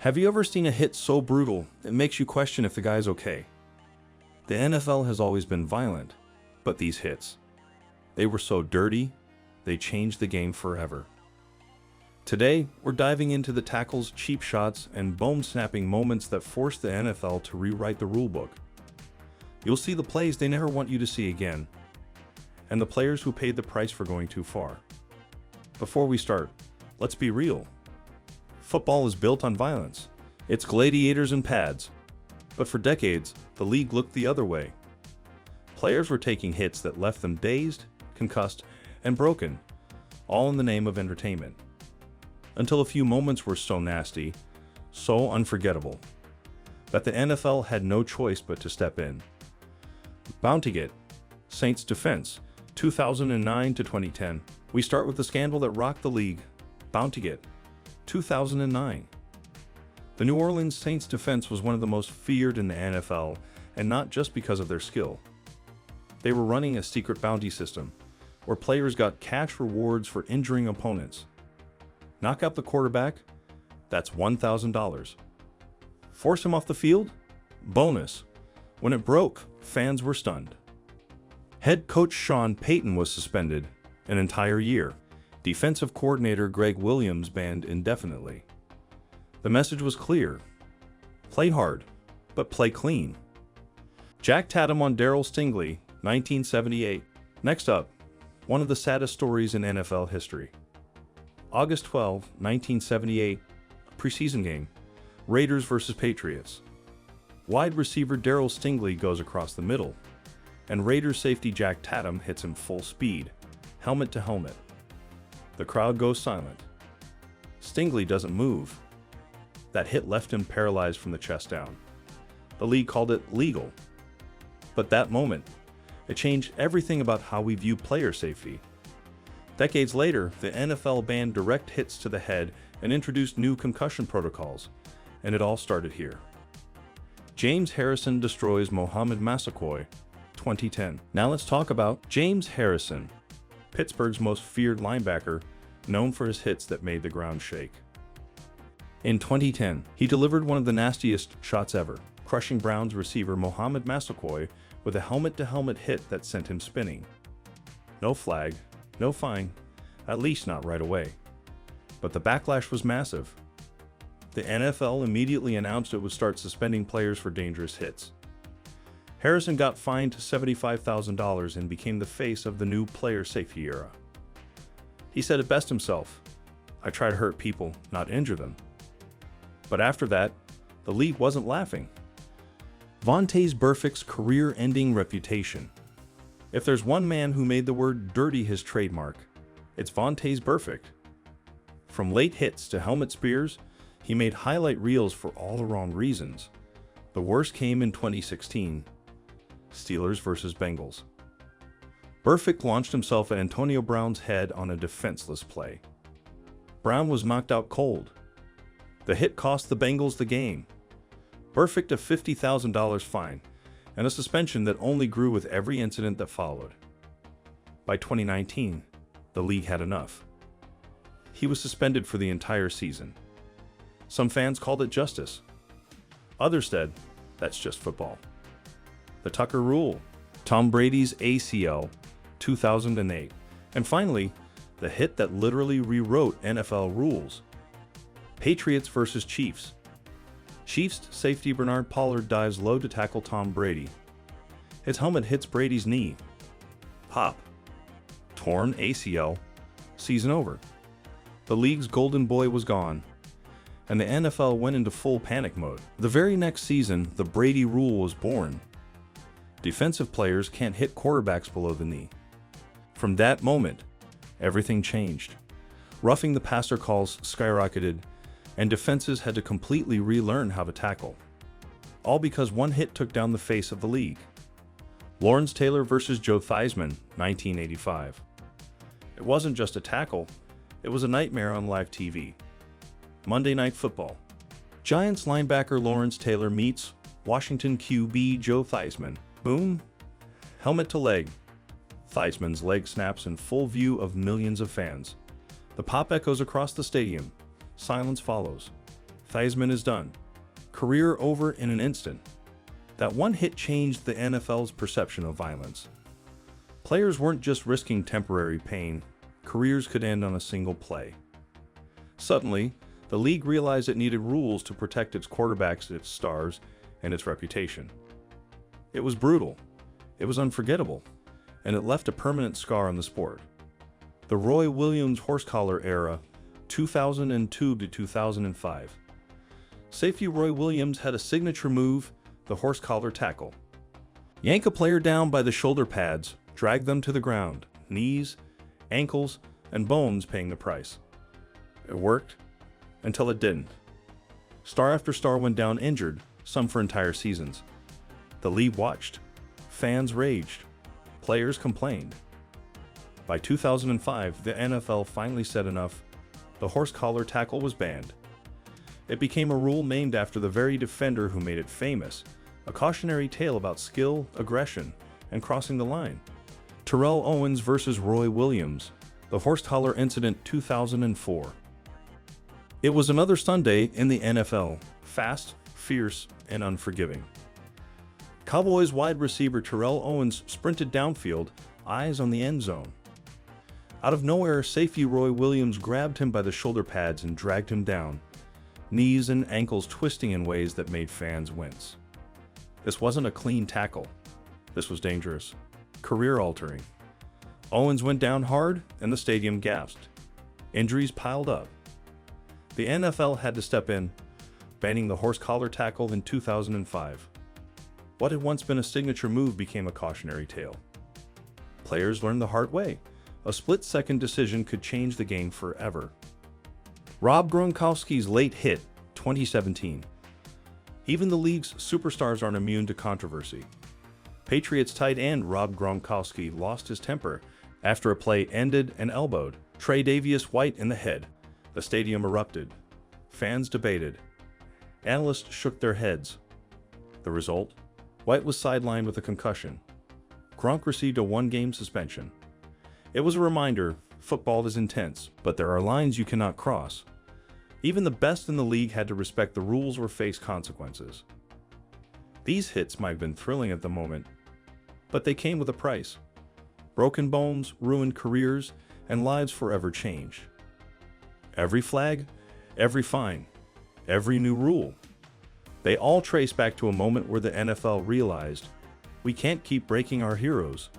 Have you ever seen a hit so brutal it makes you question if the guy's okay? The NFL has always been violent, but these hits, they were so dirty, they changed the game forever. Today, we're diving into the tackles, cheap shots, and bone-snapping moments that forced the NFL to rewrite the rulebook. You'll see the plays they never want you to see again, and the players who paid the price for going too far. Before we start, let's be real. Football is built on violence. It's gladiators and pads. But for decades, the league looked the other way. Players were taking hits that left them dazed, concussed, and broken, all in the name of entertainment. Until a few moments were so nasty, so unforgettable, that the NFL had no choice but to step in. Bountygate, Saints defense, 2009 to 2010. We start with the scandal that rocked the league, Bountygate, 2009. The New Orleans Saints defense was one of the most feared in the NFL, and not just because of their skill. They were running a secret bounty system, where players got cash rewards for injuring opponents. Knock out the quarterback? That's $1,000. Force him off the field? Bonus. When it broke, fans were stunned. Head coach Sean Payton was suspended an entire year. Defensive coordinator Greg Williams banned indefinitely. The message was clear. Play hard, but play clean. Jack Tatum on Daryl Stingley, 1978. Next up, one of the saddest stories in NFL history. August 12, 1978, preseason game, Raiders versus Patriots. Wide receiver Daryl Stingley goes across the middle, and Raiders safety Jack Tatum hits him full speed, helmet to helmet. The crowd goes silent. Stingley doesn't move. That hit left him paralyzed from the chest down. The league called it legal. But that moment, it changed everything about how we view player safety. Decades later, the NFL banned direct hits to the head and introduced new concussion protocols, and it all started here. James Harrison destroys Mohamed Massaquoi, 2010. Now let's talk about James Harrison, Pittsburgh's most feared linebacker, known for his hits that made the ground shake. In 2010, he delivered one of the nastiest shots ever, crushing Browns receiver Mohamed Massaquoi with a helmet-to-helmet hit that sent him spinning. No flag, no fine, at least not right away. But the backlash was massive. The NFL immediately announced it would start suspending players for dangerous hits. Harrison got fined $75,000 and became the face of the new player safety era. He said it best himself, "I try to hurt people, not injure them." But after that, the league wasn't laughing. Vontaze Burfict's career-ending reputation. If there's one man who made the word dirty his trademark, it's Vontaze Burfict. From late hits to helmet spears, he made highlight reels for all the wrong reasons. The worst came in 2016, Steelers versus Bengals. Burfict launched himself at Antonio Brown's head on a defenseless play. Brown was knocked out cold. The hit cost the Bengals the game. Burfict a $50,000 fine, and a suspension that only grew with every incident that followed. By 2019, the league had enough. He was suspended for the entire season. Some fans called it justice. Others said, that's just football. The Tucker Rule, Tom Brady's ACL, 2008, and finally, the hit that literally rewrote NFL rules. Patriots versus Chiefs. Chiefs safety Bernard Pollard dives low to tackle Tom Brady. His helmet hits Brady's knee. Pop. Torn ACL. Season over. The league's golden boy was gone, and the NFL went into full panic mode. The very next season, the Brady rule was born. Defensive players can't hit quarterbacks below the knee. From that moment, everything changed. Roughing the passer calls skyrocketed, and defenses had to completely relearn how to tackle. All because one hit took down the face of the league. Lawrence Taylor versus Joe Theismann, 1985. It wasn't just a tackle, it was a nightmare on live TV. Monday Night Football. Giants linebacker Lawrence Taylor meets Washington QB Joe Theismann. Boom. Helmet to leg. Theismann's leg snaps in full view of millions of fans. The pop echoes across the stadium. Silence follows. Theismann is done. Career over in an instant. That one hit changed the NFL's perception of violence. Players weren't just risking temporary pain, careers could end on a single play. Suddenly, the league realized it needed rules to protect its quarterbacks, its stars, and its reputation. It was brutal, it was unforgettable, and it left a permanent scar on the sport. The Roy Williams horse collar era, 2002 to 2005. Safety Roy Williams had a signature move, the horse collar tackle. Yank a player down by the shoulder pads, drag them to the ground, knees, ankles, and bones paying the price. It worked, until it didn't. Star after star went down injured, some for entire seasons. The league watched. Fans raged. Players complained. By 2005, the NFL finally said enough. The horse collar tackle was banned. It became a rule named after the very defender who made it famous, a cautionary tale about skill, aggression, and crossing the line. Terrell Owens versus Roy Williams, the horse collar incident 2004. It was another Sunday in the NFL, fast, fierce, and unforgiving. Cowboys wide receiver Terrell Owens sprinted downfield, eyes on the end zone. Out of nowhere, safety Roy Williams grabbed him by the shoulder pads and dragged him down, knees and ankles twisting in ways that made fans wince. This wasn't a clean tackle. This was dangerous, career-altering. Owens went down hard, and the stadium gasped. Injuries piled up. The NFL had to step in, banning the horse collar tackle in 2005. What had once been a signature move became a cautionary tale. Players learned the hard way. A split-second decision could change the game forever. Rob Gronkowski's late hit, 2017. Even the league's superstars aren't immune to controversy. Patriots tight end Rob Gronkowski lost his temper after a play ended and elbowed Tre'Davious White in the head. The stadium erupted. Fans debated. Analysts shook their heads. The result? White was sidelined with a concussion. Gronk received a one-game suspension. It was a reminder, football is intense, but there are lines you cannot cross. Even the best in the league had to respect the rules or face consequences. These hits might have been thrilling at the moment, but they came with a price. Broken bones, ruined careers, and lives forever changed. Every flag, every fine, every new rule. They all trace back to a moment where the NFL realized, we can't keep breaking our heroes.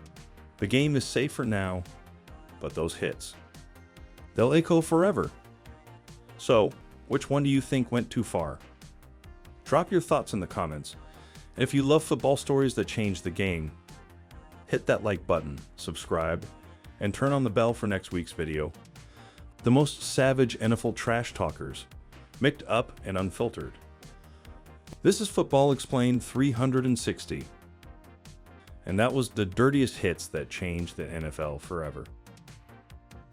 The game is safe for now, but those hits, they'll echo forever. So, which one do you think went too far? Drop your thoughts in the comments. And if you love football stories that change the game, hit that like button, subscribe, and turn on the bell for next week's video. The most savage NFL trash talkers, mixed up and unfiltered. This is Football Explained 360. And that was the dirtiest hits that changed the NFL forever.